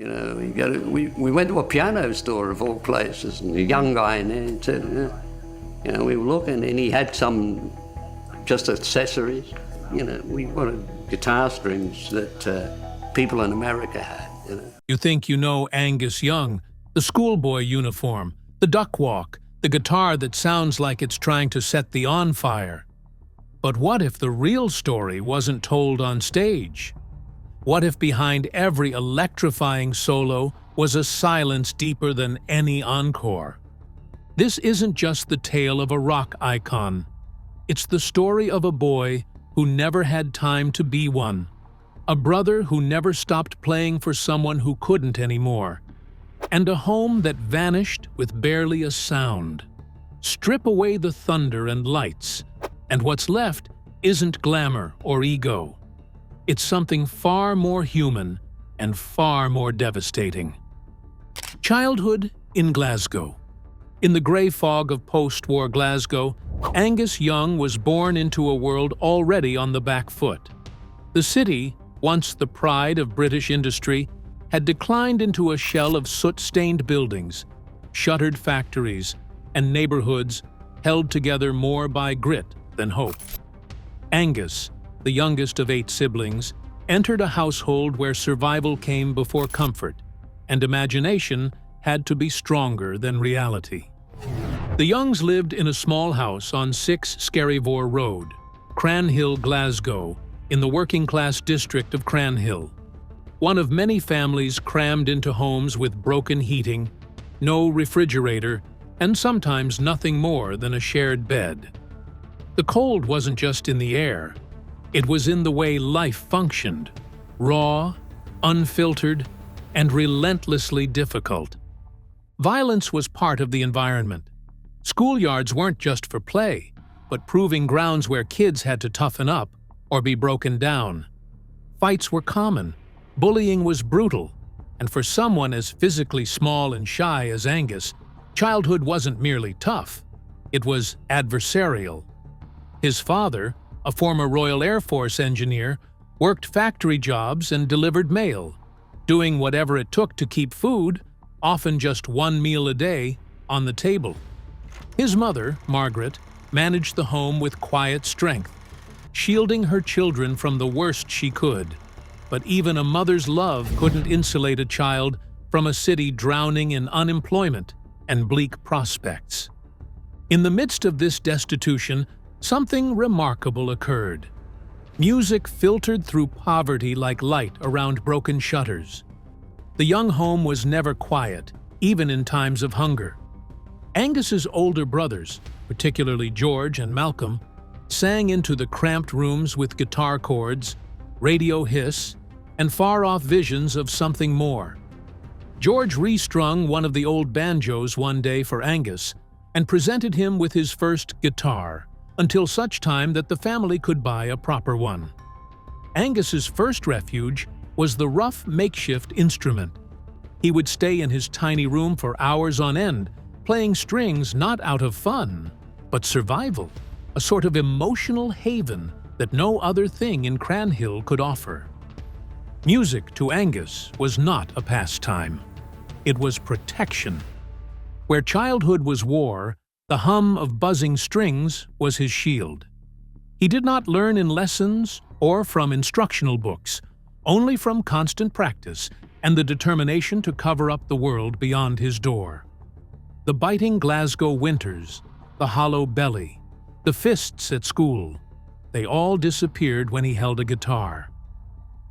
You know, we went to a piano store of all places, and a young guy in there said, you know, we were looking, and he had some just accessories. You know, we wanted guitar strings that people in America had. You know. You think you know Angus Young, the schoolboy uniform, the duckwalk, the guitar that sounds like it's trying to set the on fire. But what if the real story wasn't told on stage? What if behind every electrifying solo was a silence deeper than any encore? This isn't just the tale of a rock icon. It's the story of a boy who never had time to be one, a brother who never stopped playing for someone who couldn't anymore, and a home that vanished with barely a sound. Strip away the thunder and lights, and what's left isn't glamour or ego. It's something far more human and far more devastating. Childhood in Glasgow. In the grey fog of post-war Glasgow, Angus Young was born into a world already on the back foot. The city, once the pride of British industry, had declined into a shell of soot-stained buildings, shuttered factories, and neighborhoods held together more by grit than hope. Angus, the youngest of 8 siblings, entered a household where survival came before comfort, and imagination had to be stronger than reality. The Youngs lived in a small house on 6 Skerryvore Road, Cranhill, Glasgow, in the working-class district of Cranhill. One of many families crammed into homes with broken heating, no refrigerator, and sometimes nothing more than a shared bed. The cold wasn't just in the air. It was in the way life functioned, raw, unfiltered, and relentlessly difficult. Violence was part of the environment. Schoolyards weren't just for play, but proving grounds where kids had to toughen up or be broken down. Fights were common, bullying was brutal, and for someone as physically small and shy as Angus, childhood wasn't merely tough, it was adversarial. His father, a former Royal Air Force engineer, worked factory jobs and delivered mail, doing whatever it took to keep food, often just one meal a day, on the table. His mother, Margaret, managed the home with quiet strength, shielding her children from the worst she could. But even a mother's love couldn't insulate a child from a city drowning in unemployment and bleak prospects. In the midst of this destitution, something remarkable occurred. Music filtered through poverty like light around broken shutters. The Young home was never quiet, even in times of hunger. Angus's older brothers, particularly George and Malcolm, sang into the cramped rooms with guitar chords, radio hiss, and far-off visions of something more. George restrung one of the old banjos one day for Angus and presented him with his first guitar, until such time that the family could buy a proper one. Angus's first refuge was the rough makeshift instrument. He would stay in his tiny room for hours on end, playing strings not out of fun, but survival, a sort of emotional haven that no other thing in Cranhill could offer. Music to Angus was not a pastime. It was protection. Where childhood was war, the hum of buzzing strings was his shield. He did not learn in lessons or from instructional books, only from constant practice and the determination to cover up the world beyond his door. The biting Glasgow winters, the hollow belly, the fists at school, they all disappeared when he held a guitar.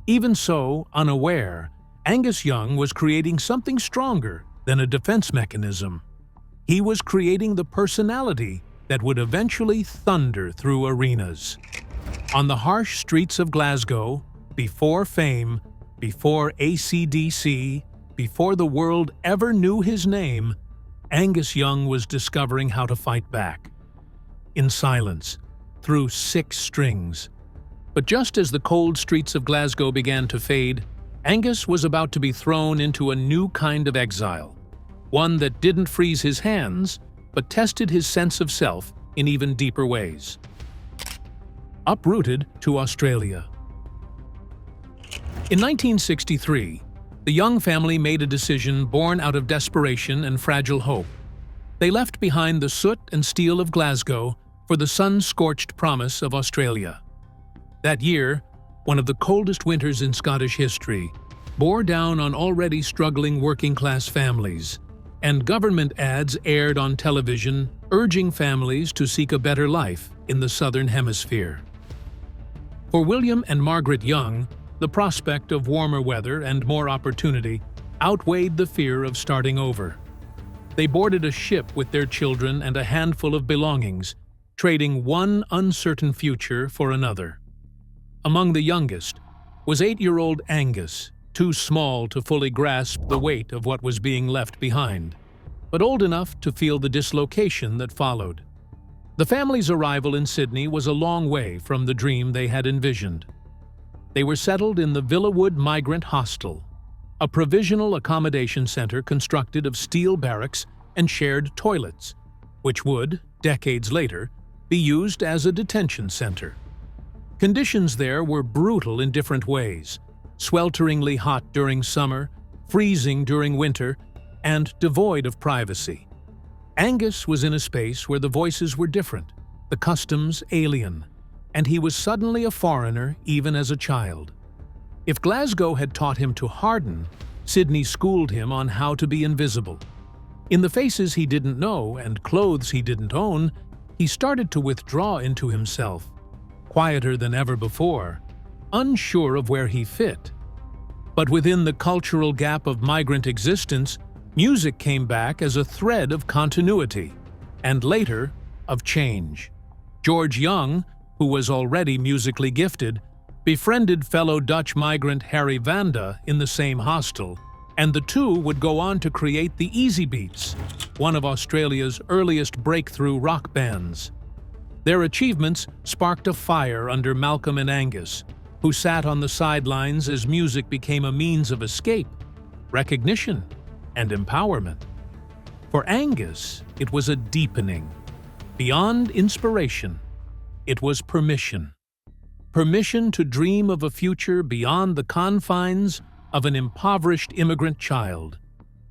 Even so, unaware, Angus Young was creating something stronger than a defense mechanism. He was creating the personality that would eventually thunder through arenas. On the harsh streets of Glasgow, before fame, before ACDC, before the world ever knew his name, Angus Young was discovering how to fight back. In silence, through 6 strings. But just as the cold streets of Glasgow began to fade, Angus was about to be thrown into a new kind of exile. One that didn't freeze his hands, but tested his sense of self in even deeper ways. Uprooted to Australia. In 1963, the Young family made a decision born out of desperation and fragile hope. They left behind the soot and steel of Glasgow for the sun-scorched promise of Australia. That year, one of the coldest winters in Scottish history, bore down on already struggling working-class families, and government ads aired on television urging families to seek a better life in the Southern Hemisphere. For William and Margaret Young, the prospect of warmer weather and more opportunity outweighed the fear of starting over. They boarded a ship with their children and a handful of belongings, trading one uncertain future for another. Among the youngest was 8-year-old Angus, too small to fully grasp the weight of what was being left behind, but old enough to feel the dislocation that followed. The family's arrival in Sydney was a long way from the dream they had envisioned. They were settled in the Villawood Migrant Hostel, a provisional accommodation centre constructed of steel barracks and shared toilets, which would, decades later, be used as a detention centre. Conditions there were brutal in different ways, swelteringly hot during summer, freezing during winter, and devoid of privacy. Angus was in a space where the voices were different, the customs alien, and he was suddenly a foreigner even as a child. If Glasgow had taught him to harden, Sydney schooled him on how to be invisible. In the faces he didn't know and clothes he didn't own, he started to withdraw into himself, quieter than ever before, unsure of where he fit. But within the cultural gap of migrant existence, music came back as a thread of continuity, and later, of change. George Young, who was already musically gifted, befriended fellow Dutch migrant Harry Vanda in the same hostel, and the two would go on to create the Easy Beats, one of Australia's earliest breakthrough rock bands. Their achievements sparked a fire under Malcolm and Angus, who sat on the sidelines as music became a means of escape, recognition, and empowerment. For Angus, it was a deepening. Beyond inspiration, it was permission. Permission to dream of a future beyond the confines of an impoverished immigrant child,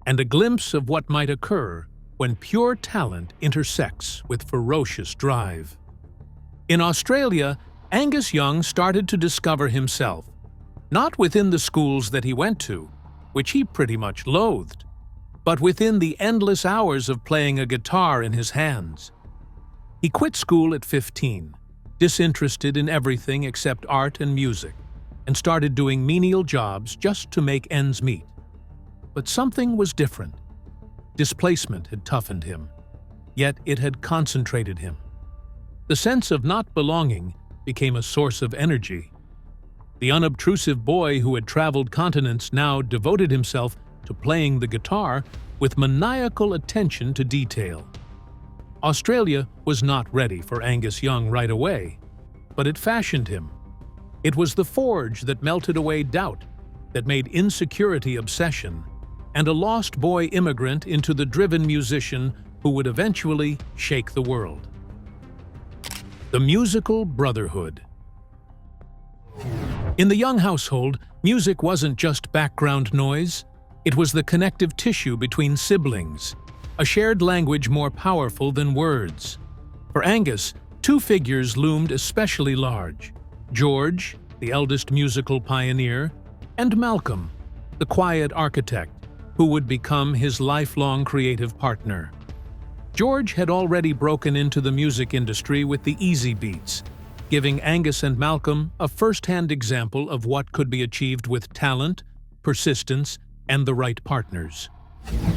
and a glimpse of what might occur when pure talent intersects with ferocious drive. In Australia, Angus Young started to discover himself, not within the schools that he went to, which he pretty much loathed, but within the endless hours of playing a guitar in his hands. He quit school at 15, disinterested in everything except art and music, and started doing menial jobs just to make ends meet. But something was different. Displacement had toughened him, yet it had concentrated him. The sense of not belonging became a source of energy. The unobtrusive boy who had traveled continents now devoted himself to playing the guitar with maniacal attention to detail. Australia was not ready for Angus Young right away, but it fashioned him. It was the forge that melted away doubt, that made insecurity obsession, and a lost boy immigrant into the driven musician who would eventually shake the world. The Musical Brotherhood. In the Young household, music wasn't just background noise, it was the connective tissue between siblings, a shared language more powerful than words. For Angus, two figures loomed especially large: George, the eldest musical pioneer, and Malcolm, the quiet architect, who would become his lifelong creative partner. George had already broken into the music industry with the Easy Beats, giving Angus and Malcolm a first-hand example of what could be achieved with talent, persistence, and the right partners.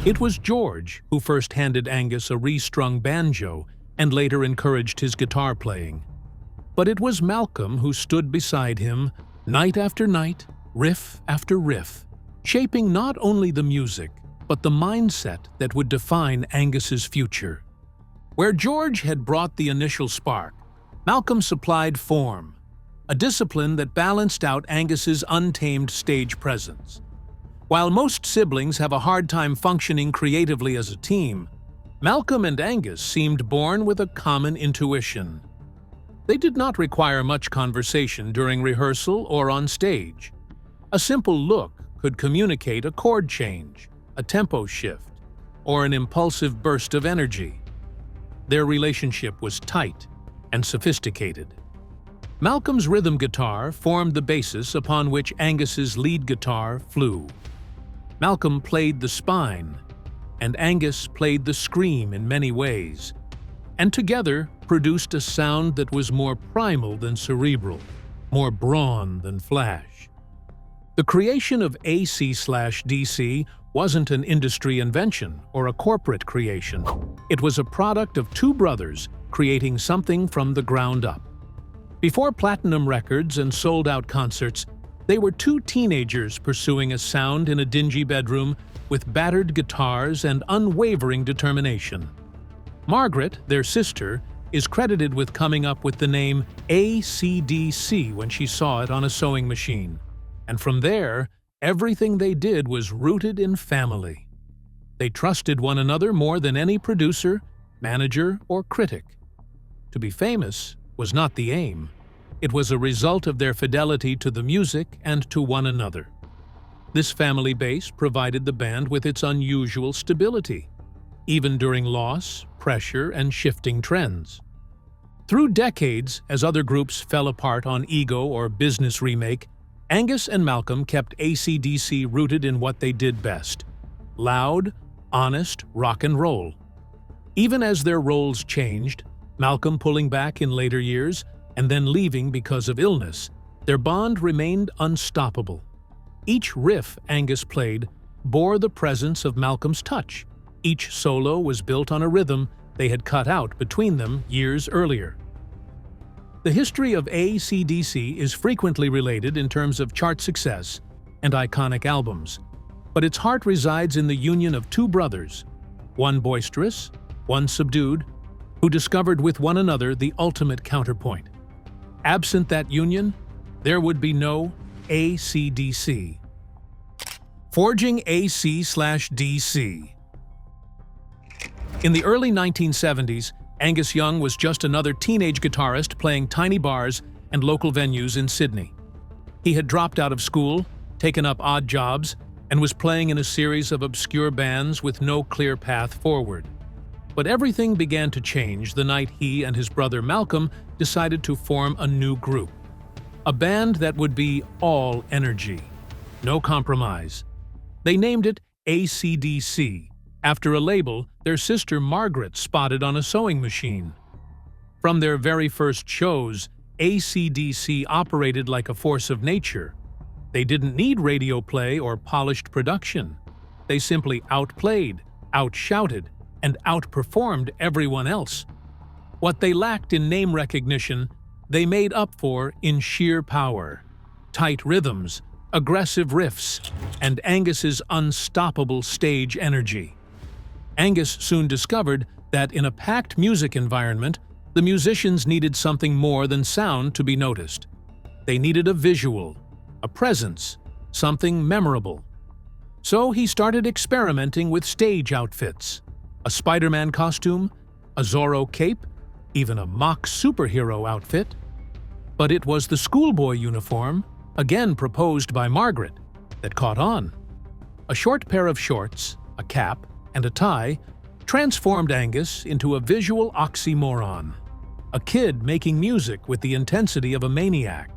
It was George who first handed Angus a restrung banjo and later encouraged his guitar playing. But it was Malcolm who stood beside him, night after night, riff after riff, shaping not only the music, but the mindset that would define Angus's future. Where George had brought the initial spark, Malcolm supplied form, a discipline that balanced out Angus's untamed stage presence. While most siblings have a hard time functioning creatively as a team, Malcolm and Angus seemed born with a common intuition. They did not require much conversation during rehearsal or on stage. A simple look could communicate a chord change, a tempo shift, or an impulsive burst of energy. Their relationship was tight and sophisticated. Malcolm's rhythm guitar formed the basis upon which Angus's lead guitar flew. Malcolm played the spine, and Angus played the scream in many ways, and together produced a sound that was more primal than cerebral, more brawn than flash. The creation of AC/DC wasn't an industry invention or a corporate creation. It was a product of two brothers creating something from the ground up. Before platinum records and sold-out concerts, they were two teenagers pursuing a sound in a dingy bedroom with battered guitars and unwavering determination. Margaret, their sister, is credited with coming up with the name ACDC when she saw it on a sewing machine. And from there, everything they did was rooted in family. They trusted one another more than any producer, manager, or critic. To be famous was not the aim. It was a result of their fidelity to the music and to one another. This family base provided the band with its unusual stability, even during loss, pressure, and shifting trends. Through decades, as other groups fell apart on ego or business remake, Angus and Malcolm kept AC/DC rooted in what they did best: loud, honest rock and roll. Even as their roles changed, Malcolm pulling back in later years and then leaving because of illness, their bond remained unstoppable. Each riff Angus played bore the presence of Malcolm's touch. Each solo was built on a rhythm they had cut out between them years earlier. The history of AC/DC is frequently related in terms of chart success and iconic albums, but its heart resides in the union of two brothers, one boisterous, one subdued, who discovered with one another the ultimate counterpoint. Absent that union, there would be no AC/DC. Forging AC/DC. In the early 1970s, Angus Young was just another teenage guitarist playing tiny bars and local venues in Sydney. He had dropped out of school, taken up odd jobs, and was playing in a series of obscure bands with no clear path forward. But everything began to change the night he and his brother Malcolm decided to form a new group. A band that would be all energy, no compromise. They named it ACDC, after a label their sister Margaret spotted on a sewing machine. From their very first shows, ACDC operated like a force of nature. They didn't need radio play or polished production. They simply outplayed, outshouted, and outperformed everyone else. What they lacked in name recognition, they made up for in sheer power, tight rhythms, aggressive riffs, and Angus's unstoppable stage energy. Angus soon discovered that in a packed music environment, the musicians needed something more than sound to be noticed. They needed a visual, a presence, something memorable. So he started experimenting with stage outfits: a Spider-Man costume, a Zorro cape, even a mock superhero outfit. But it was the schoolboy uniform, again proposed by Margaret, that caught on. A short pair of shorts, a cap, and a tie transformed Angus into a visual oxymoron, a kid making music with the intensity of a maniac.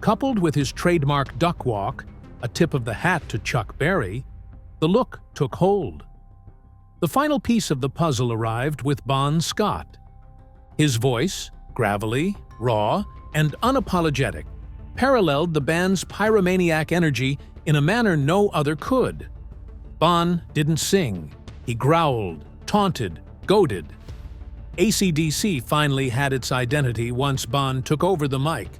Coupled with his trademark duckwalk, a tip of the hat to Chuck Berry, the look took hold. The final piece of the puzzle arrived with Bonscott. His voice, gravelly, raw, and unapologetic, paralleled the band's pyromaniac energy in a manner no other could. Bon didn't sing. He growled, taunted, goaded. AC/DC finally had its identity once Bon took over the mic.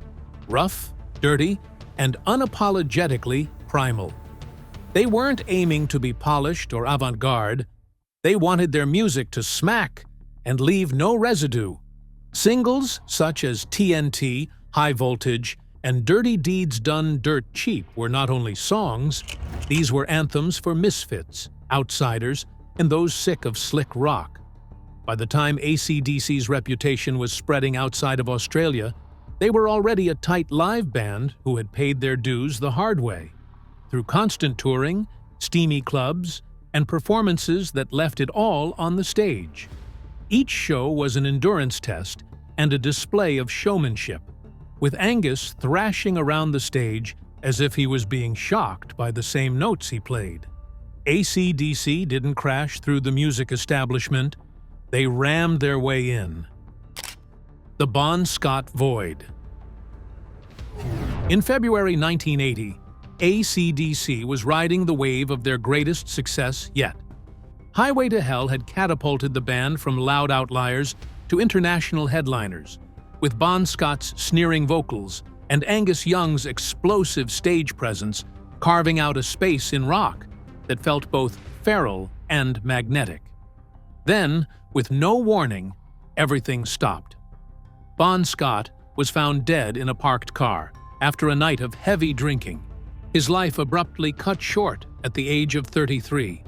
Rough, dirty, and unapologetically primal. They weren't aiming to be polished or avant-garde. They wanted their music to smack and leave no residue. Singles such as TNT, High Voltage, and Dirty Deeds Done Dirt Cheap were not only songs, these were anthems for misfits, outsiders, and those sick of slick rock. By the time AC/DC's reputation was spreading outside of Australia, they were already a tight live band who had paid their dues the hard way. through constant touring, steamy clubs, and performances that left it all on the stage. Each show was an endurance test and a display of showmanship, with Angus thrashing around the stage as if he was being shocked by the same notes he played. ACDC didn't crash through the music establishment, they rammed their way in. The Bonscott Void. In February 1980, ACDC was riding the wave of their greatest success yet. Highway to Hell had catapulted the band from loud outliers to international headliners, with Bon Scott's sneering vocals and Angus Young's explosive stage presence carving out a space in rock that felt both feral and magnetic. Then, with no warning, everything stopped. Bon Scott was found dead in a parked car after a night of heavy drinking, his life abruptly cut short at the age of 33.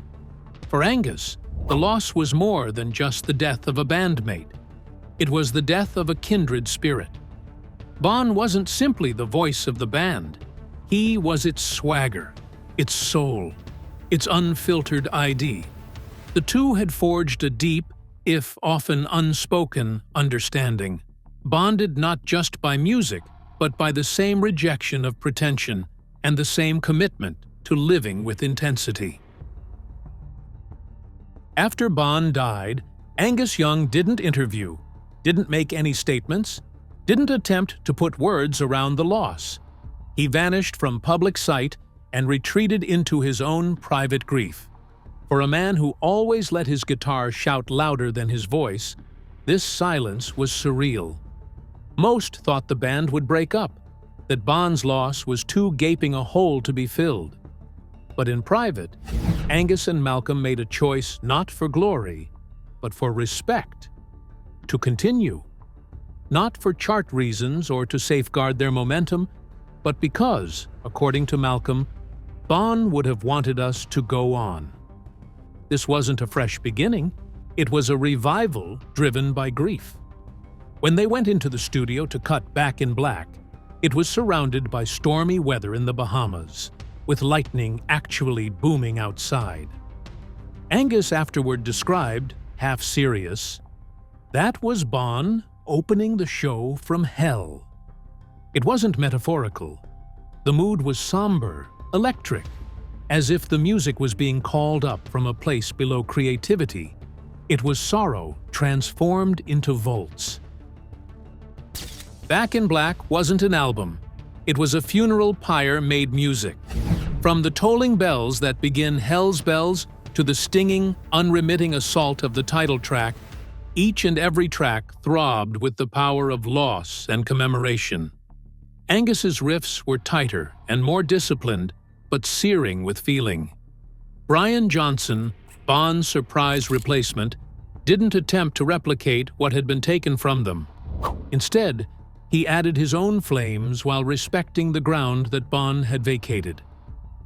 For Angus, the loss was more than just the death of a bandmate. It was the death of a kindred spirit. Bon wasn't simply the voice of the band. He was its swagger, its soul, its unfiltered ID. The two had forged a deep, if often unspoken, understanding, bonded not just by music, but by the same rejection of pretension and the same commitment to living with intensity. After Bon died, Angus Young didn't interview, didn't make any statements, didn't attempt to put words around the loss. He vanished from public sight and retreated into his own private grief. For a man who always let his guitar shout louder than his voice, this silence was surreal. Most thought the band would break up, that Bon's loss was too gaping a hole to be filled. But in private, Angus and Malcolm made a choice not for glory, but for respect. To continue. Not for chart reasons or to safeguard their momentum, but because, according to Malcolm, Bon would have wanted us to go on. This wasn't a fresh beginning, it was a revival driven by grief. When they went into the studio to cut Back in Black, it was surrounded by stormy weather in the Bahamas, with lightning actually booming outside. Angus afterward described, half serious, that was Bon opening the show from hell. It wasn't metaphorical. The mood was somber, electric, as if the music was being called up from a place below creativity. It was sorrow transformed into volts. Back in Black wasn't an album. It was a funeral pyre made music. From the tolling bells that begin Hell's Bells to the stinging, unremitting assault of the title track, each and every track throbbed with the power of loss and commemoration. Angus's riffs were tighter and more disciplined, but searing with feeling. Brian Johnson, Bon's surprise replacement, didn't attempt to replicate what had been taken from them. Instead, he added his own flames while respecting the ground that Bon had vacated.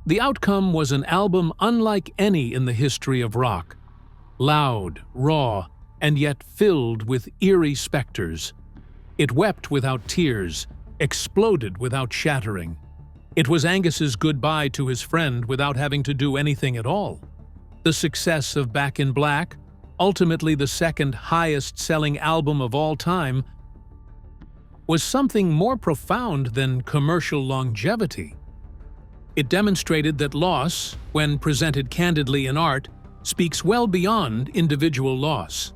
The outcome was an album unlike any in the history of rock. Loud, raw, and yet filled with eerie specters. It wept without tears, exploded without shattering. It was Angus's goodbye to his friend without having to do anything at all. The success of Back in Black, ultimately the second highest-selling album of all time, was something more profound than commercial longevity. It demonstrated that loss, when presented candidly in art, speaks well beyond individual loss.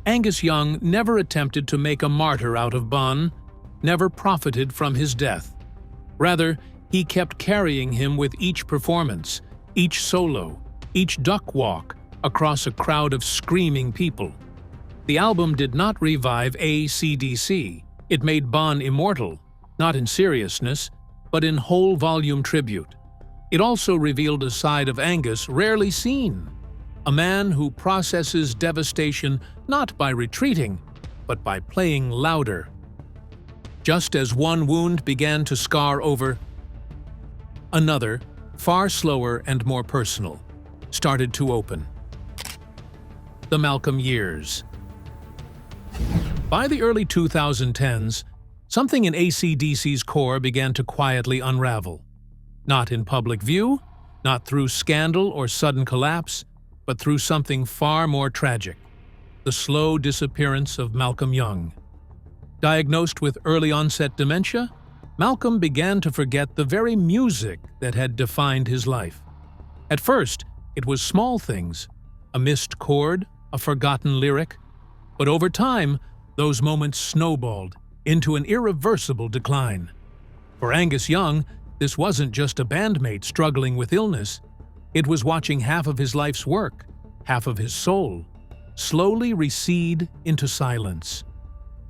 Angus Young never attempted to make a martyr out of Bon, never profited from his death. Rather, he kept carrying him with each performance, each solo, each duck walk across a crowd of screaming people. The album did not revive ACDC. It made Bon immortal, not in seriousness, but in whole volume tribute. It also revealed a side of Angus rarely seen, a man who processes devastation not by retreating, but by playing louder. Just as one wound began to scar over, another, far slower and more personal, started to open. The Malcolm years. By the early 2010s, something in AC/DC's core began to quietly unravel. Not in public view, not through scandal or sudden collapse, but through something far more tragic: the slow disappearance of Malcolm Young. Diagnosed with early-onset dementia, Malcolm began to forget the very music that had defined his life. At first, it was small things, a missed chord, a forgotten lyric, but over time, those moments snowballed into an irreversible decline. For Angus Young, this wasn't just a bandmate struggling with illness. It was watching half of his life's work, half of his soul, slowly recede into silence.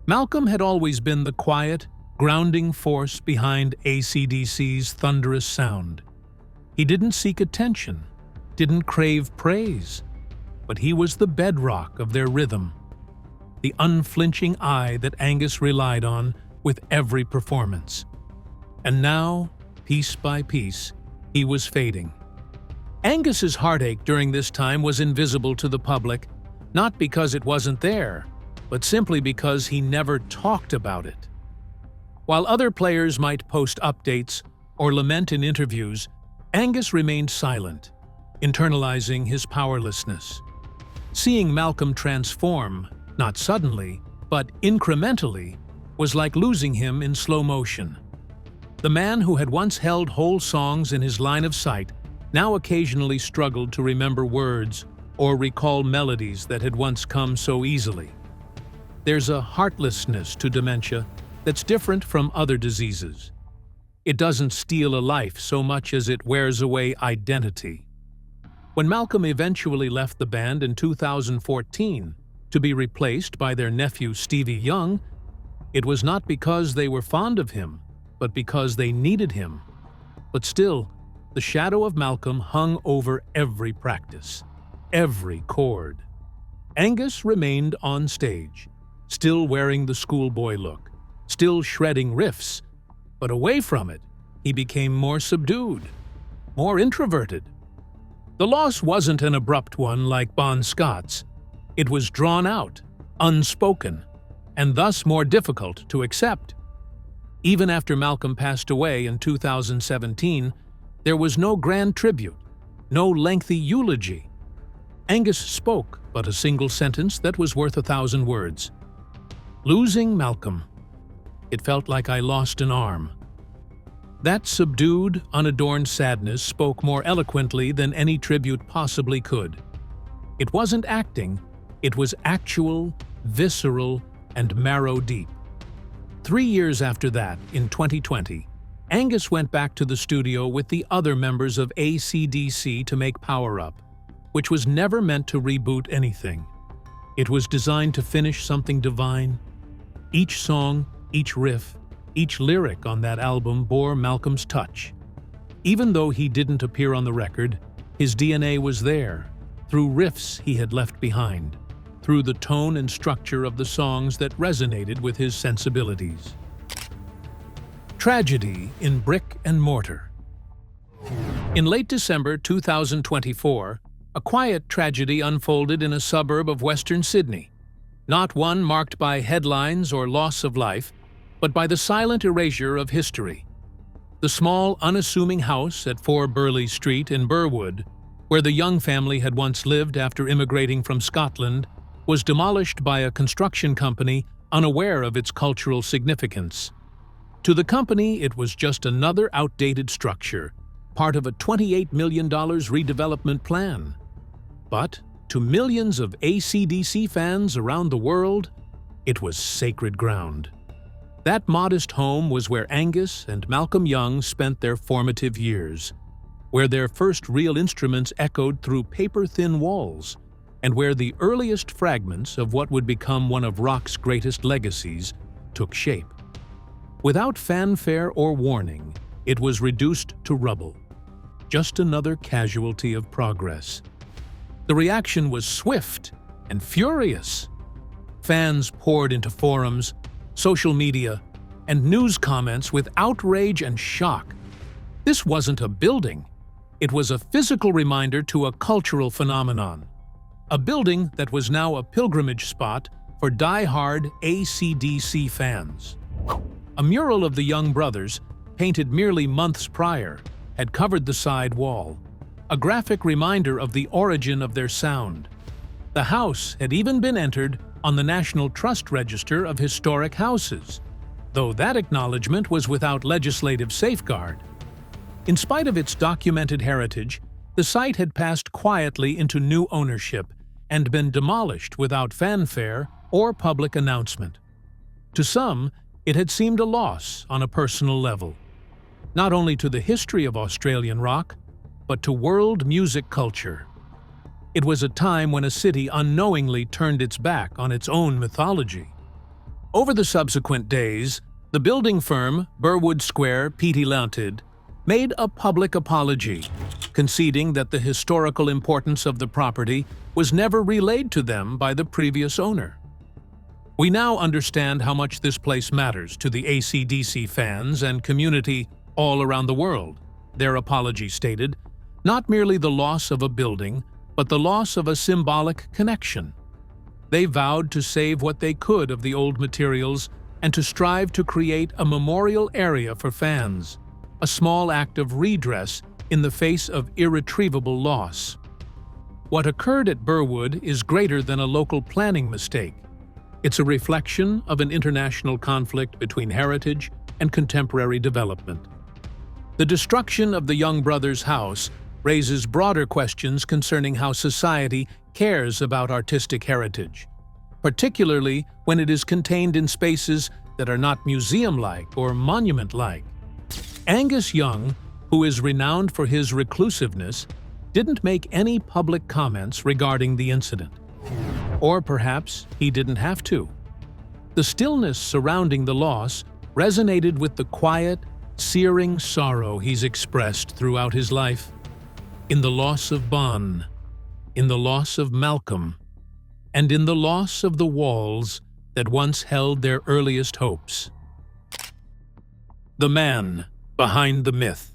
Malcolm had always been the quiet, grounding force behind ACDC's thunderous sound. He didn't seek attention, didn't crave praise, but he was the bedrock of their rhythm, the unflinching eye that Angus relied on with every performance. And now, piece by piece, he was fading. Angus's heartache during this time was invisible to the public, not because it wasn't there, but simply because he never talked about it. While other players might post updates or lament in interviews, Angus remained silent, internalizing his powerlessness. Seeing Malcolm transform, not suddenly, but incrementally, was like losing him in slow motion. The man who had once held whole songs in his line of sight now occasionally struggled to remember words or recall melodies that had once come so easily. There's a heartlessness to dementia that's different from other diseases. It doesn't steal a life so much as it wears away identity. When Malcolm eventually left the band in 2014 to be replaced by their nephew Stevie Young, it was not because they were fond of him, but because they needed him. But still, the shadow of Malcolm hung over every practice, every chord. Angus remained on stage, still wearing the schoolboy look, still shredding riffs, but away from it, he became more subdued, more introverted. The loss wasn't an abrupt one like Bonscott's. It was drawn out, unspoken, and thus more difficult to accept. Even after Malcolm passed away in 2017, there was no grand tribute, no lengthy eulogy. Angus spoke but a single sentence that was worth 1,000 words. Losing Malcolm. It felt like I lost an arm. That subdued, unadorned sadness spoke more eloquently than any tribute possibly could. It wasn't acting, it was actual, visceral, and marrow-deep. 3 years after that, in 2020, Angus went back to the studio with the other members of ACDC to make Power Up, which was never meant to reboot anything. It was designed to finish something divine. Each song, each riff, each lyric on that album bore Malcolm's touch. Even though he didn't appear on the record, his DNA was there, through riffs he had left behind, through the tone and structure of the songs that resonated with his sensibilities. Tragedy in Brick and Mortar. In late December 2024, a quiet tragedy unfolded in a suburb of Western Sydney. Not one marked by headlines or loss of life, but by the silent erasure of history. The small, unassuming house at 4 Burleigh Street in Burwood, where the Young family had once lived after immigrating from Scotland, was demolished by a construction company unaware of its cultural significance. To the company, it was just another outdated structure, part of a $28 million redevelopment plan. But to millions of ACDC fans around the world, it was sacred ground. That modest home was where Angus and Malcolm Young spent their formative years, where their first real instruments echoed through paper-thin walls, and where the earliest fragments of what would become one of rock's greatest legacies took shape. Without fanfare or warning, it was reduced to rubble, just another casualty of progress. The reaction was swift and furious. Fans poured into forums, social media, and news comments with outrage and shock. This wasn't a building. It was a physical reminder to a cultural phenomenon. A building that was now a pilgrimage spot for die-hard ACDC fans. A mural of the Young brothers, painted merely months prior, had covered the side wall, a graphic reminder of the origin of their sound. The house had even been entered on the National Trust Register of Historic Houses, though that acknowledgement was without legislative safeguard. In spite of its documented heritage, the site had passed quietly into new ownership and been demolished without fanfare or public announcement. To some, it had seemed a loss on a personal level, not only to the history of Australian rock, but to world music culture. It was a time when a city unknowingly turned its back on its own mythology. Over the subsequent days, the building firm Burwood Square Pty Ltd made a public apology, conceding that the historical importance of the property was never relayed to them by the previous owner. We now understand how much this place matters to the ACDC fans and community all around the world, their apology stated, not merely the loss of a building, but the loss of a symbolic connection. They vowed to save what they could of the old materials and to strive to create a memorial area for fans, a small act of redress in the face of irretrievable loss. What occurred at Burwood is greater than a local planning mistake. It's a reflection of an international conflict between heritage and contemporary development. The destruction of the Young brothers' house raises broader questions concerning how society cares about artistic heritage, particularly when it is contained in spaces that are not museum-like or monument-like. Angus Young, who is renowned for his reclusiveness, didn't make any public comments regarding the incident. Or perhaps he didn't have to. The stillness surrounding the loss resonated with the quiet, searing sorrow he's expressed throughout his life. In the loss of Bon, in the loss of Malcolm, and in the loss of the walls that once held their earliest hopes. The man behind the myth.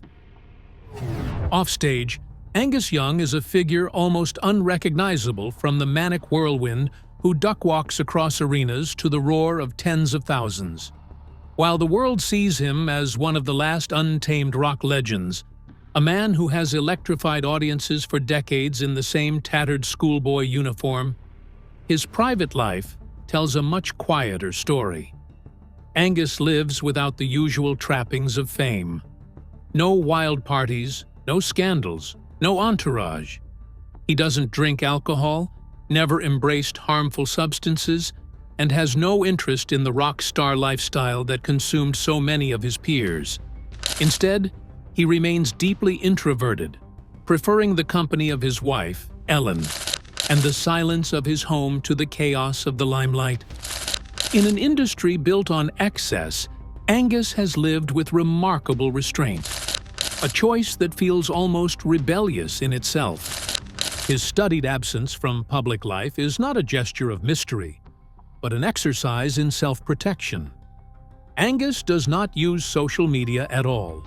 Offstage, Angus Young is a figure almost unrecognizable from the manic whirlwind who duckwalks across arenas to the roar of tens of thousands. While the world sees him as one of the last untamed rock legends, a man who has electrified audiences for decades in the same tattered schoolboy uniform, his private life tells a much quieter story. Angus lives without the usual trappings of fame. No wild parties, no scandals, no entourage. He doesn't drink alcohol, never embraced harmful substances, and has no interest in the rock star lifestyle that consumed so many of his peers. Instead, he remains deeply introverted, preferring the company of his wife, Ellen, and the silence of his home to the chaos of the limelight. In an industry built on excess, Angus has lived with remarkable restraint, a choice that feels almost rebellious in itself. His studied absence from public life is not a gesture of mystery, but an exercise in self-protection. Angus does not use social media at all,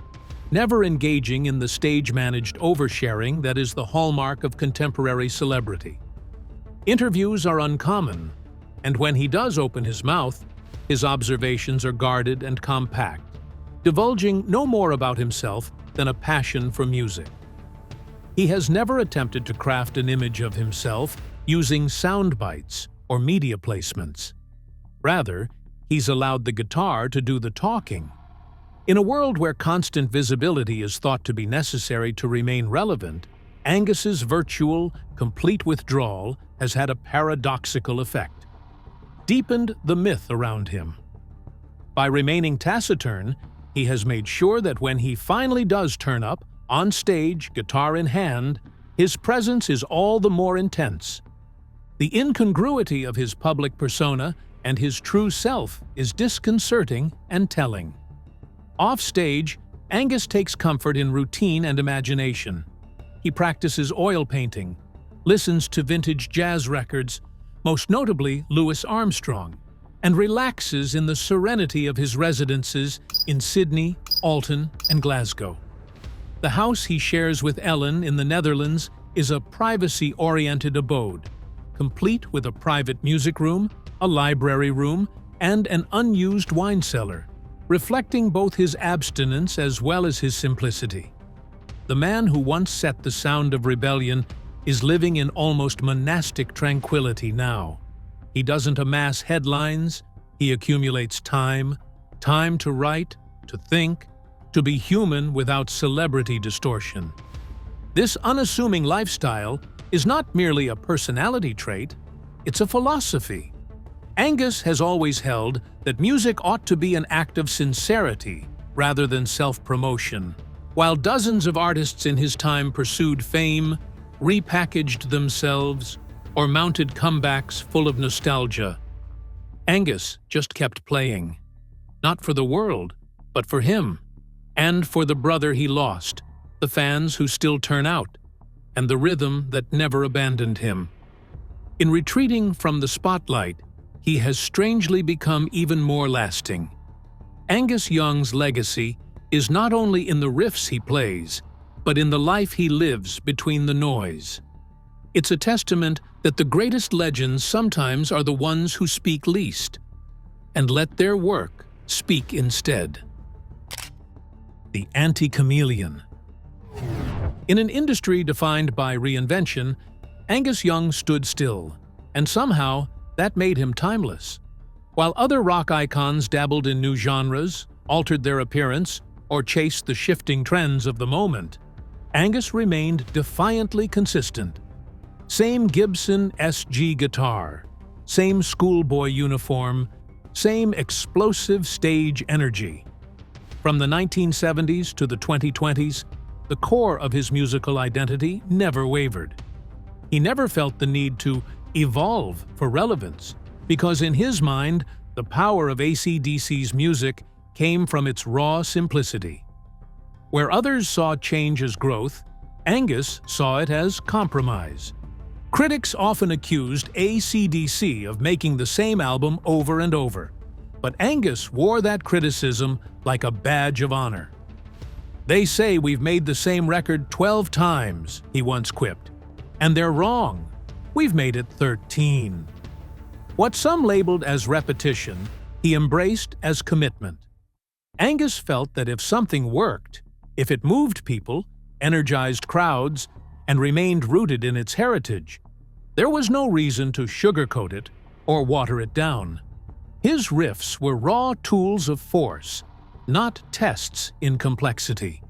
never engaging in the stage-managed oversharing that is the hallmark of contemporary celebrity. Interviews are uncommon, and when he does open his mouth, his observations are guarded and compact, divulging no more about himself than a passion for music. He has never attempted to craft an image of himself using sound bites or media placements. Rather, he's allowed the guitar to do the talking. In a world where constant visibility is thought to be necessary to remain relevant, Angus's virtual, complete withdrawal has had a paradoxical effect, deepened the myth around him. By remaining taciturn, he has made sure that when he finally does turn up, on stage, guitar in hand, his presence is all the more intense. The incongruity of his public persona and his true self is disconcerting and telling. Off-stage, Angus takes comfort in routine and imagination. He practices oil painting, listens to vintage jazz records, most notably Louis Armstrong, and relaxes in the serenity of his residences in Sydney, Alton, and Glasgow. The house he shares with Ellen in the Netherlands is a privacy-oriented abode, complete with a private music room, a library room, and an unused wine cellar, reflecting both his abstinence as well as his simplicity. the man who once set the sound of rebellion is living in almost monastic tranquility now. He doesn't amass headlines, he accumulates time to write, to think, to be human without celebrity distortion. This unassuming lifestyle is not merely a personality trait, it's a philosophy. Angus has always held that music ought to be an act of sincerity rather than self-promotion. While dozens of artists in his time pursued fame, repackaged themselves, or mounted comebacks full of nostalgia, Angus just kept playing. Not for the world, but for him, and for the brother he lost, the fans who still turn out, and the rhythm that never abandoned him. In retreating from the spotlight, he has strangely become even more lasting. Angus Young's legacy is not only in the riffs he plays, but in the life he lives between the noise. It's a testament that the greatest legends sometimes are the ones who speak least, and let their work speak instead. The anti-chameleon. In an industry defined by reinvention, Angus Young stood still, and somehow that made him timeless. While other rock icons dabbled in new genres, altered their appearance, or chased the shifting trends of the moment, Angus remained defiantly consistent. Same Gibson SG guitar, same schoolboy uniform, same explosive stage energy. From the 1970s to the 2020s, the core of his musical identity never wavered. He never felt the need to evolve for relevance, because in his mind, the power of ACDC's music came from its raw simplicity. Where others saw change as growth, Angus saw it as compromise. Critics often accused ACDC of making the same album over and over, but Angus wore that criticism like a badge of honor. "They say we've made the same record 12 times, he once quipped. "And they're wrong. We've made it 13. What some labeled as repetition, he embraced as commitment. Angus felt that if something worked, if it moved people, energized crowds, and remained rooted in its heritage, there was no reason to sugarcoat it or water it down. His riffs were raw tools of force, not tests in complexity.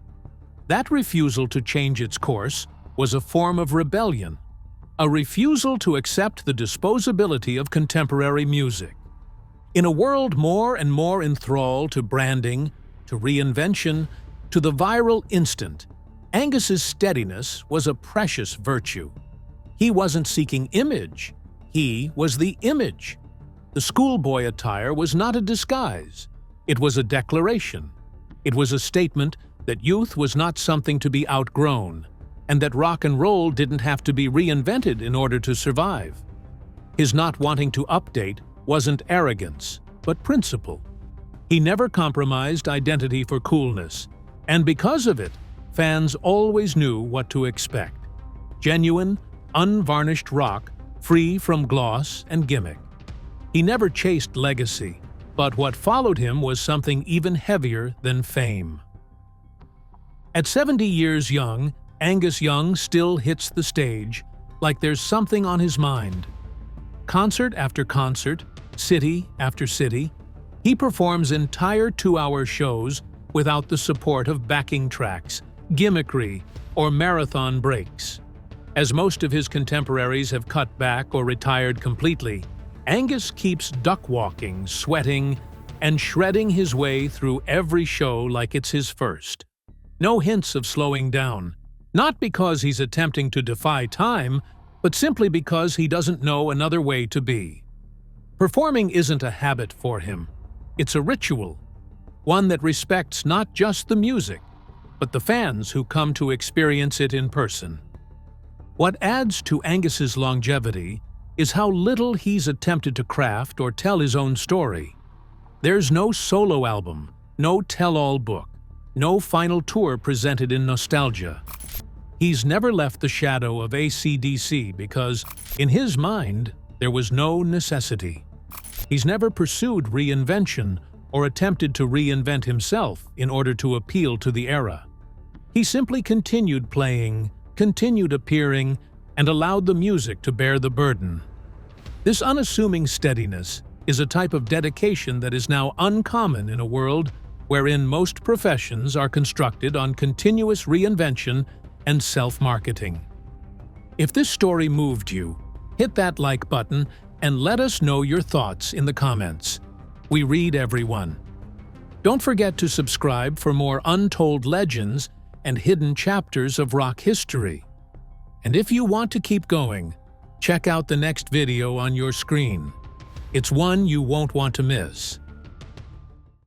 That refusal to change its course was a form of rebellion, a refusal to accept the disposability of contemporary music. In a world more and more enthralled to branding, to reinvention, to the viral instant, Angus's steadiness was a precious virtue. He wasn't seeking image, he was the image. The schoolboy attire was not a disguise, it was a declaration. It was a statement that youth was not something to be outgrown, and that rock and roll didn't have to be reinvented in order to survive. His not wanting to update wasn't arrogance, but principle. He never compromised identity for coolness, and because of it, fans always knew what to expect. Genuine, unvarnished rock, free from gloss and gimmick. He never chased legacy, but what followed him was something even heavier than fame. At 70 years young, Angus Young still hits the stage like there's something on his mind. Concert after concert, city after city, he performs entire 2-hour shows without the support of backing tracks, gimmickry, or marathon breaks. As most of his contemporaries have cut back or retired completely, Angus keeps duckwalking, sweating, and shredding his way through every show like it's his first. No hints of slowing down, not because he's attempting to defy time, but simply because he doesn't know another way to be. Performing isn't a habit for him. It's a ritual, one that respects not just the music, but the fans who come to experience it in person. What adds to Angus's longevity is how little he's attempted to craft or tell his own story. There's no solo album, no tell-all book, no final tour presented in nostalgia. He's never left the shadow of ACDC because, in his mind, there was no necessity. He's never pursued reinvention or attempted to reinvent himself in order to appeal to the era. He simply continued playing, continued appearing, and allowed the music to bear the burden. This unassuming steadiness is a type of dedication that is now uncommon in a world wherein most professions are constructed on continuous reinvention and self-marketing. If this story moved you, hit that like button and let us know your thoughts in the comments. We read everyone. Don't forget to subscribe for more untold legends and hidden chapters of rock history. And if you want to keep going, check out the next video on your screen. It's one you won't want to miss.